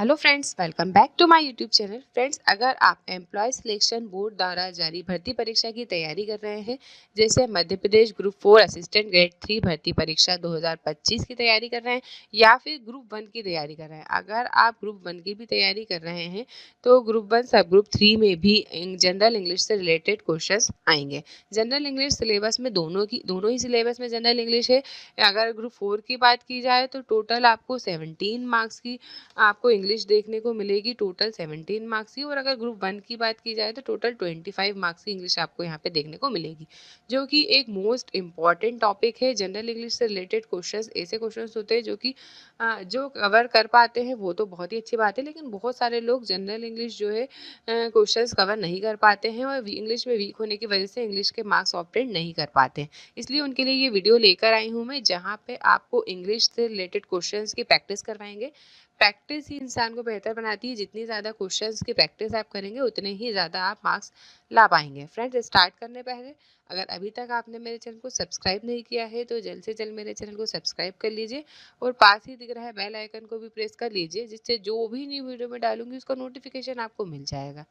Hello friends, welcome back to my YouTube channel. Friends, अगर आप employ selection board द्वारा जारी भर्ती परीक्षा की तैयारी कर रहे हैं, जैसे Madhya Pradesh group 4 assistant grade 3 भर्ती परीक्षा 2025 की तैयारी कर रहे हैं या फिर ग्रुप 1 की तैयारी कर रहे हैं, अगर आप ग्रुप 1 की भी तैयारी कर रहे हैं तो ग्रुप 1 सब ग्रुप 3 में भी जनरल इंग्लिश से रिलेटेड क्वेश्चंस आएंगे। जनरल इंग्लिश सिलेबस में दोनों ही सिलेबस में जनरल इंग्लिश है। अगर ग्रुप 4 की बात की जाए तो टोटल आपको 17 मार्क्स की आपको इंग्लिश देखने को मिलेगी, टोटल 17 मार्क्स की। और अगर ग्रुप 1 की बात की जाए तो टोटल 25 मार्क्स की इंग्लिश आपको यहाँ पे देखने को मिलेगी, जो कि एक मोस्ट इम्पॉर्टेंट टॉपिक है। जनरल इंग्लिश से रिलेटेड क्वेश्चंस ऐसे क्वेश्चंस होते हैं जो कि जो कवर कर पाते हैं वो तो बहुत ही अच्छी बात है, लेकिन बहुत सारे लोग जनरल इंग्लिश जो है क्वेश्चंस कवर नहीं कर पाते हैं और इंग्लिश में वीक होने की वजह से इंग्लिश के मार्क्स ऑब्टेन नहीं कर पाते हैं। इसलिए उनके लिए ये वीडियो लेकर आई हूँ मैं, जहाँ पे आपको इंग्लिश से रिलेटेड क्वेश्चंस की प्रैक्टिस करवाएंगे। प्रैक्टिस ही इंसान को बेहतर बनाती है। जितनी ज़्यादा क्वेश्चंस की प्रैक्टिस आप करेंगे उतने ही ज़्यादा आप मार्क्स ला पाएंगे। फ्रेंड्स, स्टार्ट करने पहले अगर अभी तक आपने मेरे चैनल को सब्सक्राइब नहीं किया है तो जल्द से जल्द मेरे चैनल को सब्सक्राइब कर लीजिए और पास ही दिख रहा है बेल आइकन को भी प्रेस कर लीजिए, जिससे जो भी न्यू वीडियो में डालूंगी उसका नोटिफिकेशन आपको मिल जाएगा।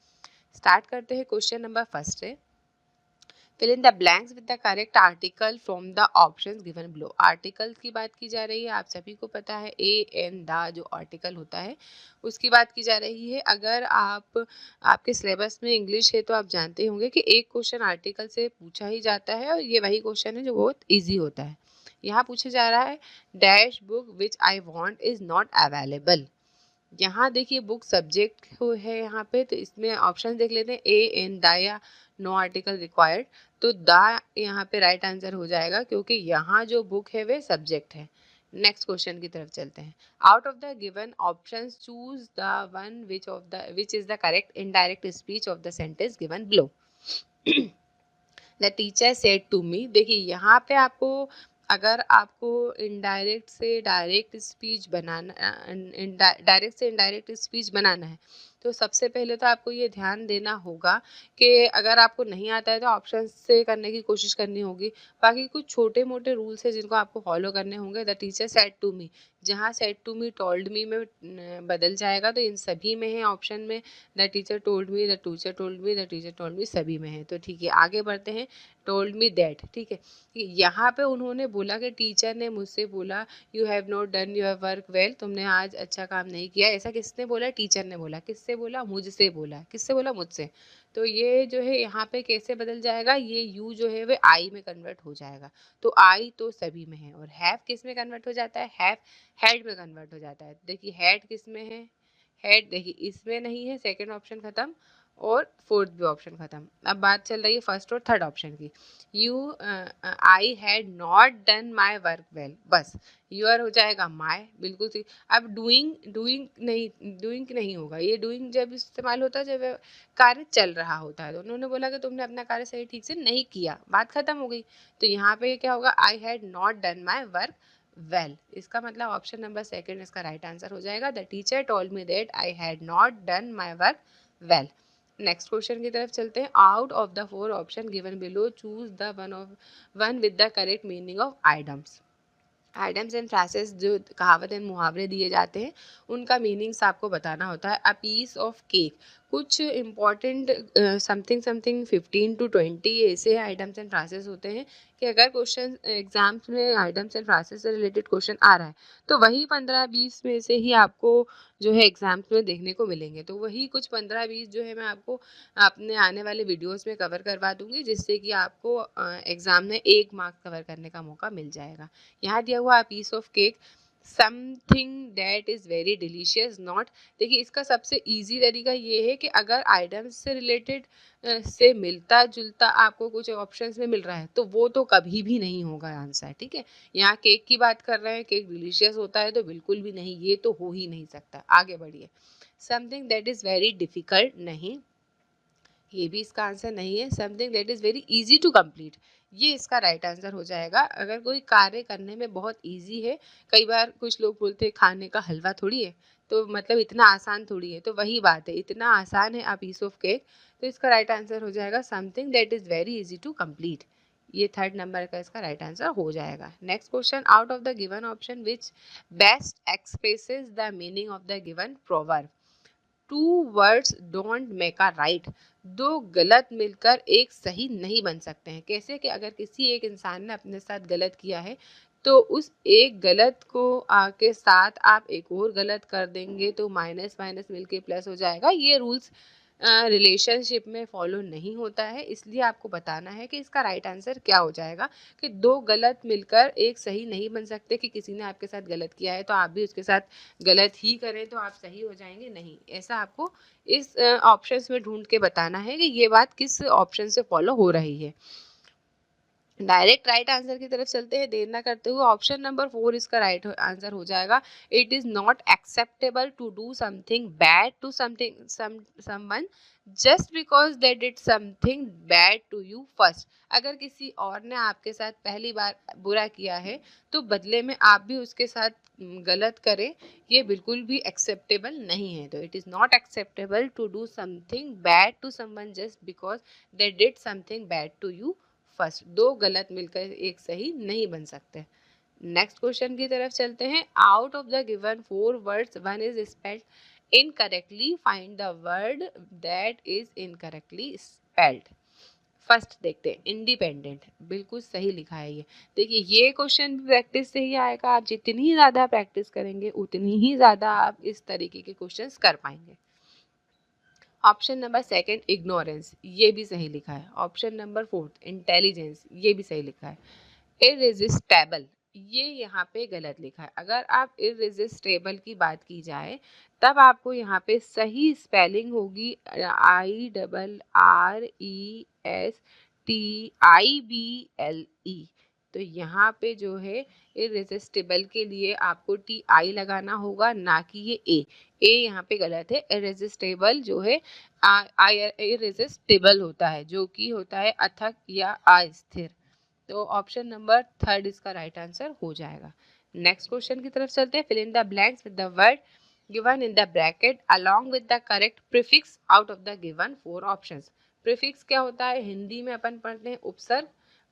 स्टार्ट करते हैं। क्वेश्चन नंबर फर्स्ट है, fill in the blanks with the correct article from the options given below। Article की बात की जा रही है, आप सभी को पता है ए एन द जो आर्टिकल होता है उसकी बात की जा रही है। अगर आपके सिलेबस में इंग्लिश है तो आप जानते होंगे कि एक क्वेश्चन आर्टिकल से पूछा ही जाता है और ये वही क्वेश्चन है जो बहुत ईजी होता है। यहाँ पूछा जा रहा है dash book which I want is not available. यहाँ देखिए बुक सब्जेक्ट है यहाँ पे, तो इसमें ऑप्शन देख लेते हैं ए एन द या नो आर्टिकल रिक्वायर्ड। तो द यहाँ पे राइट आंसर हो जाएगा क्योंकि यहाँ जो बुक है वे सब्जेक्ट है। नेक्स्ट क्वेश्चन की तरफ चलते हैं। Out of the given options choose the one which is the correct indirect speech of the sentence given below. The teacher said to me. देखिए यहाँ पे आपको अगर आपको इनडायरेक्ट से डायरेक्ट स्पीच बनाना डायरेक्ट से इनडायरेक्ट स्पीच बनाना है तो सबसे पहले तो आपको ये ध्यान देना होगा कि अगर आपको नहीं आता है तो ऑप्शन से करने की कोशिश करनी होगी। बाकी कुछ छोटे मोटे रूल्स हैं जिनको आपको फॉलो करने होंगे। The teacher said to me, जहाँ said to me told me में बदल जाएगा तो इन सभी में है ऑप्शन में। The teacher told me, the teacher told me, the teacher told मी सभी में है। तो ठीक है, आगे बढ़ते हैं। टोल्ड मी दैट, ठीक है, यहाँ पे उन्होंने बोला कि टीचर ने मुझसे बोला you have not done your work well, तुमने आज अच्छा काम नहीं किया। ऐसा किसने बोला? टीचर ने बोला। किससे बोला? मुझसे बोला। किससे बोला? मुझसे। तो ये जो है यहाँ पे कैसे बदल जाएगा, ये यू जो है वे आई में कन्वर्ट हो जाएगा। तो आई तो सभी में है और हैव किस में कन्वर्ट हो जाता है? हैव हैड में कन्वर्ट हो जाता है। देखिए हैड किस में है? हेड देखिए इसमें नहीं है, सेकंड ऑप्शन खत्म और फोर्थ भी ऑप्शन खत्म। अब बात चल रही है फर्स्ट और थर्ड ऑप्शन की। You I had not done my work well, बस यूर हो जाएगा माई, बिल्कुल सही। अब डूइंग नहीं होगा, ये डूइंग जब इस्तेमाल होता है जब कार्य चल रहा होता है। तो उन्होंने बोला कि तुमने अपना कार्य सही ठीक से नहीं किया, बात खत्म हो गई। तो यहाँ पे क्या होगा? I had not done my work well. इसका मतलब ऑप्शन नंबर सेकंड इसका राइट आंसर हो जाएगा। The teacher told me that I had not done my work well. Next question की तरफ चलते हैं। Out of the four option given below choose the one with the correct meaning of items. Items and phrases जो कहावत and मुहावरे दिए जाते हैं उनका मीनिंग्स आपको बताना होता है। अ पीस ऑफ केक, कुछ इंपॉर्टेंट समथिंग समथिंग 15 to 20 ऐसे आइटम्स एंड फ्रासेस होते हैं कि अगर क्वेश्चन एग्जाम्स में आइटम्स एंड फ्रासेस से रिलेटेड क्वेश्चन आ रहा है तो वही 15-20 में से ही आपको जो है एग्जाम्स में देखने को मिलेंगे। तो वही कुछ 15-20 जो है मैं आपको अपने आने वाले वीडियोस में कवर करवा दूंगी, जिससे कि आपको एग्जाम में 1 मार्क्स कवर करने का मौका मिल जाएगा। यहाँ दिया हुआ piece of cake, something that is very delicious not. देखिए इसका सबसे इजी तरीका ये है कि अगर आइटम्स से रिलेटेड से मिलता जुलता आपको कुछ ऑप्शंस में मिल रहा है तो वो तो कभी भी नहीं होगा आंसर, ठीक है। यहाँ केक की बात कर रहे हैं, केक डिलीशियस होता है तो बिल्कुल भी नहीं, ये तो हो ही नहीं सकता। आगे बढ़िए। Something that is very difficult, नहीं, ये भी इसका आंसर नहीं है। Something that is very easy to complete, ये इसका राइट आंसर हो जाएगा। अगर कोई कार्य करने में बहुत इजी है, कई बार कुछ लोग बोलते हैं खाने का हलवा थोड़ी है, तो मतलब इतना आसान थोड़ी है, तो वही बात है, इतना आसान है आ पीस ऑफ केक। तो इसका राइट आंसर हो जाएगा something that is very easy to complete. ये थर्ड नंबर का इसका राइट आंसर हो जाएगा। Next question, out of the given option which best expresses the meaning of the given proverb. Two words don't make a right. दो गलत मिलकर एक सही नहीं बन सकते हैं। कैसे कि अगर किसी एक इंसान ने अपने साथ गलत किया है तो उस एक गलत को के साथ आप एक और गलत कर देंगे तो माइनस माइनस मिलके प्लस हो जाएगा। ये रूल्स रिलेशनशिप में फॉलो नहीं होता है, इसलिए आपको बताना है कि इसका राइट आंसर क्या हो जाएगा कि दो गलत मिलकर एक सही नहीं बन सकते। कि किसी ने आपके साथ गलत किया है तो आप भी उसके साथ गलत ही करें तो आप सही हो जाएंगे, नहीं। ऐसा आपको इस ऑप्शंस में ढूंढ के बताना है कि ये बात किस ऑप्शन से फॉलो हो रही है। डायरेक्ट राइट आंसर की तरफ चलते हैं देर ना करते हुए। ऑप्शन नंबर 4 इसका राइट आंसर हो जाएगा। It is not acceptable to do something bad to someone just because they did something bad to you first. अगर किसी और ने आपके साथ पहली बार बुरा किया है तो बदले में आप भी उसके साथ गलत करें, ये बिल्कुल भी एक्सेप्टेबल नहीं है। तो it is not acceptable to do something bad to someone just because they did something bad to you first. दो गलत मिलकर एक सही नहीं बन सकते। नेक्स्ट क्वेश्चन की तरफ चलते हैं। Out of the given 4 words one is spelled incorrectly, find the word that is incorrectly spelled. First देखते हैं, इंडिपेंडेंट, बिल्कुल सही लिखा है ये। देखिए ये क्वेश्चन भी प्रैक्टिस से ही आएगा। आप जितनी ज़्यादा प्रैक्टिस करेंगे उतनी ही ज़्यादा आप इस तरीके के क्वेश्चंस कर पाएंगे। ऑप्शन नंबर सेकंड, इग्नोरेंस, ये भी सही लिखा है। ऑप्शन नंबर फोर्थ, इंटेलिजेंस, ये भी सही लिखा है। इररेजिस्टेबल, ये यहाँ पे गलत लिखा है। अगर आप इररेजिस्टेबल की बात की जाए तब आपको यहाँ पे सही स्पेलिंग होगी IRRESTIBLE। तो यहाँ पे जो है इररेजिस्टेबल के लिए आपको TI लगाना होगा, ना कि ये ए यहाँ पे गलत है। इररेजिस्टेबल जो है इररेजिस्टेबल होता है, जो कि होता है अथक या अस्थिर। तो ऑप्शन नंबर थर्ड इसका राइट आंसर हो जाएगा। नेक्स्ट क्वेश्चन की तरफ चलते हैं। Fill in the blanks with the word given in the bracket along with the correct prefix out of the given 4 options. Prefix क्या होता है? हिंदी में अपन पढ़ते हैं उपसर्ग,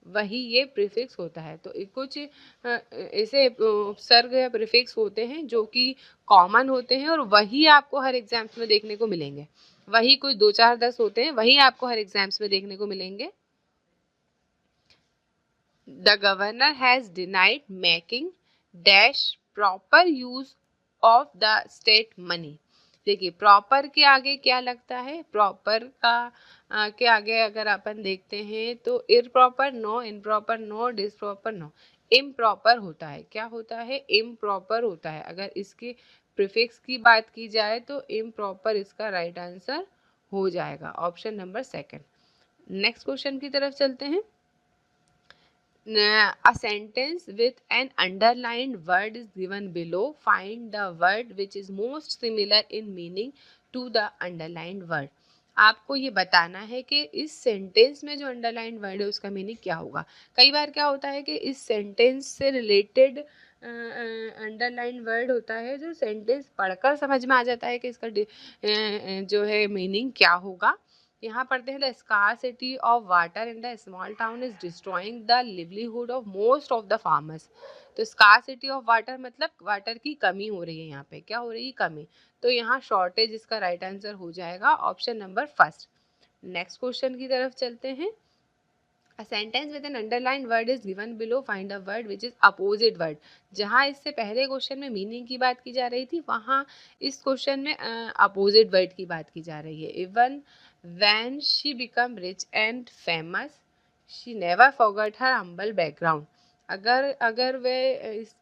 वही ये प्रीफिक्स होता है। तो कुछ ऐसे उपसर्ग या प्रीफिक्स होते हैं जो कि कॉमन होते हैं और वही आपको हर एग्जाम्स में देखने को मिलेंगे। वही कुछ 2 4 10 होते हैं, वही आपको हर एग्जाम्स में देखने को मिलेंगे। The governor has denied making dash proper use of the state money। देखिए प्रॉपर के आगे क्या लगता है? प्रॉपर का के आगे अगर अपन देखते हैं तो improper no, improper no, disproper no. Improper होता है, क्या होता है? इम्प्रॉपर होता है। अगर इसके प्रीफिक्स की बात की जाए तो इम्प्रॉपर इसका राइट आंसर हो जाएगा, option number second. Next question की तरफ चलते हैं। A sentence with an underlined word is given below. Find the word which is most similar in meaning to the underlined word। आपको ये बताना है कि इस सेंटेंस में जो अंडरलाइन वर्ड है उसका मीनिंग क्या होगा। कई बार क्या होता है कि इस सेंटेंस से रिलेटेड अंडरलाइन वर्ड होता है जो सेंटेंस पढ़कर समझ में आ जाता है कि इसका जो है मीनिंग क्या होगा। यहाँ पढ़ते हैं the scarcity of water in the small town is destroying the livelihood of most of the farmers. तो स्कार्सिटी ऑफ वाटर मतलब वाटर की कमी हो रही है। यहाँ पे क्या हो रही है? कमी। तो यहाँ शॉर्टेज इसका राइट आंसर हो जाएगा, option number first. Next question की तरफ चलते हैं। A sentence with an underlined word is given below. Find a word which is opposite word। जहाँ इससे पहले क्वेश्चन में मीनिंग की बात की जा रही थी, वहाँ इस क्वेश्चन में अपोजिट वर्ड की बात की जा रही है। Even when she become rich and famous she never forgot her humble background। अगर वे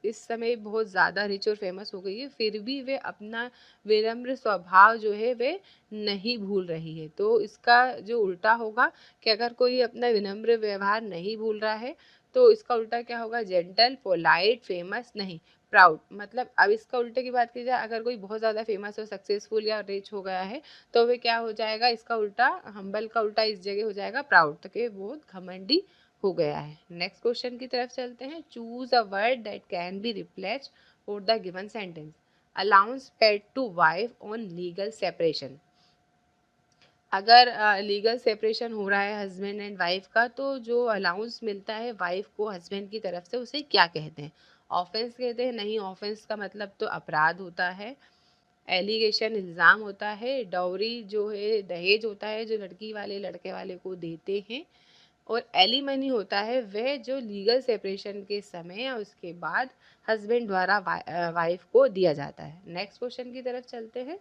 इस समय बहुत ज़्यादा रिच और फेमस हो गई है फिर भी वे अपना विनम्र स्वभाव जो है वे नहीं भूल रही है। तो इसका जो उल्टा होगा कि अगर कोई अपना विनम्र व्यवहार नहीं भूल रहा है तो इसका उल्टा क्या होगा? जेंटल, पोलाइट, फेमस नहीं, प्राउड। मतलब अब इसका उल्टे की बात की जाए, अगर कोई बहुत ज़्यादा फेमस और सक्सेसफुल या रिच हो गया है तो वे क्या हो जाएगा? इसका उल्टा, हम्बल का उल्टा इस जगह हो जाएगा प्राउड, तो कि बहुत घमंडी हो गया है। नेक्स्ट क्वेश्चन की तरफ चलते हैं। Choose a word that can be replaced for the given sentence. Allowance paid to wife on legal separation. अगर लीगल सेपरेशन हो रहा है हस्बैंड एंड वाइफ का, तो जो अलाउंस मिलता है वाइफ को हस्बैंड की तरफ से, उसे क्या कहते हैं? ऑफेंस कहते हैं? नहीं, ऑफेंस का मतलब तो अपराध होता है। एलिगेशन इल्ज़ाम होता है। डाउरी जो है दहेज होता है जो लड़की वाले लड़के वाले को देते हैं। और एलिमनी होता है वह जो लीगल सेपरेशन के समय या उसके बाद हस्बैंड द्वारा वाइफ को दिया जाता है। नेक्स्ट क्वेश्चन की तरफ चलते हैं।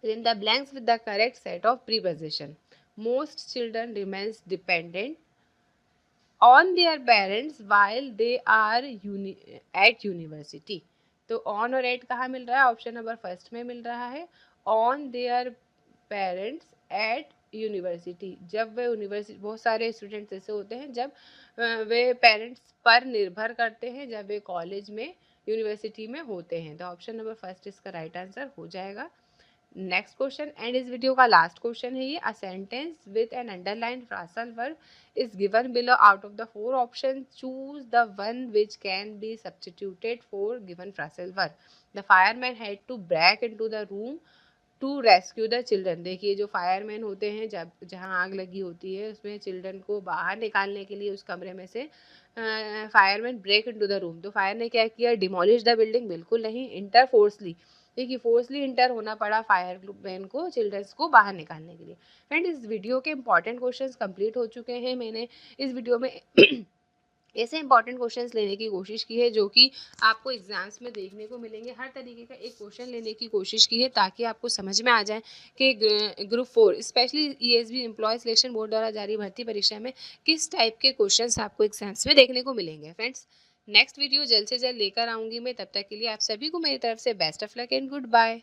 Fill in the blanks with the correct set of preposition. Most children remains dependent on their parents while they are at university. तो on और at कहाँ मिल रहा है? ऑप्शन नंबर फर्स्ट में मिल रहा है। on their parents at university. जब वे university, बहुत सारे स्टूडेंट्स ऐसे होते हैं जब वे पेरेंट्स पर निर्भर करते हैं जब वे कॉलेज में यूनिवर्सिटी में होते हैं। तो ऑप्शन नंबर फर्स्ट इसका राइट आंसर हो जाएगा। नेक्स्ट क्वेश्चन एंड इस वीडियो का लास्ट क्वेश्चन है ये। A sentence with an underline phrasal verb is given below. Out of the four options, choose the one which can be substituted for given phrasal verb. The fireman had to break into the room to rescue the children. देखिए जो fireman होते हैं जब जहाँ आग लगी होती है उसमें चिल्ड्रन को बाहर निकालने के लिए उस कमरे में से fireman break into the room. तो फायर ने क्या किया? Demolish the building? बिल्कुल नहीं, इंटर फोर्सली। देखिए फोर्सली इंटर होना पड़ा फायरमैन को चिल्ड्रंस को बाहर निकालने के लिए। फ्रेंड इस वीडियो के इंपॉर्टेंट क्वेश्चंस कंप्लीट हो चुके हैं। मैंने इस वीडियो में ऐसे इंपॉर्टेंट क्वेश्चंस लेने की कोशिश की है जो कि आपको एग्जाम्स में देखने को मिलेंगे। हर तरीके का एक क्वेश्चन लेने की कोशिश की है ताकि आपको समझ में आ जाए कि group 4 specially ESB employ selection board द्वारा जारी भर्ती परीक्षा में किस टाइप के क्वेश्चंस आपको एग्जाम्स में देखने को मिलेंगे। फ्रेंड्स नेक्स्ट वीडियो जल्द से जल्द लेकर आऊँगी मैं। तब तक के लिए आप सभी को मेरी तरफ से best of luck and good bye.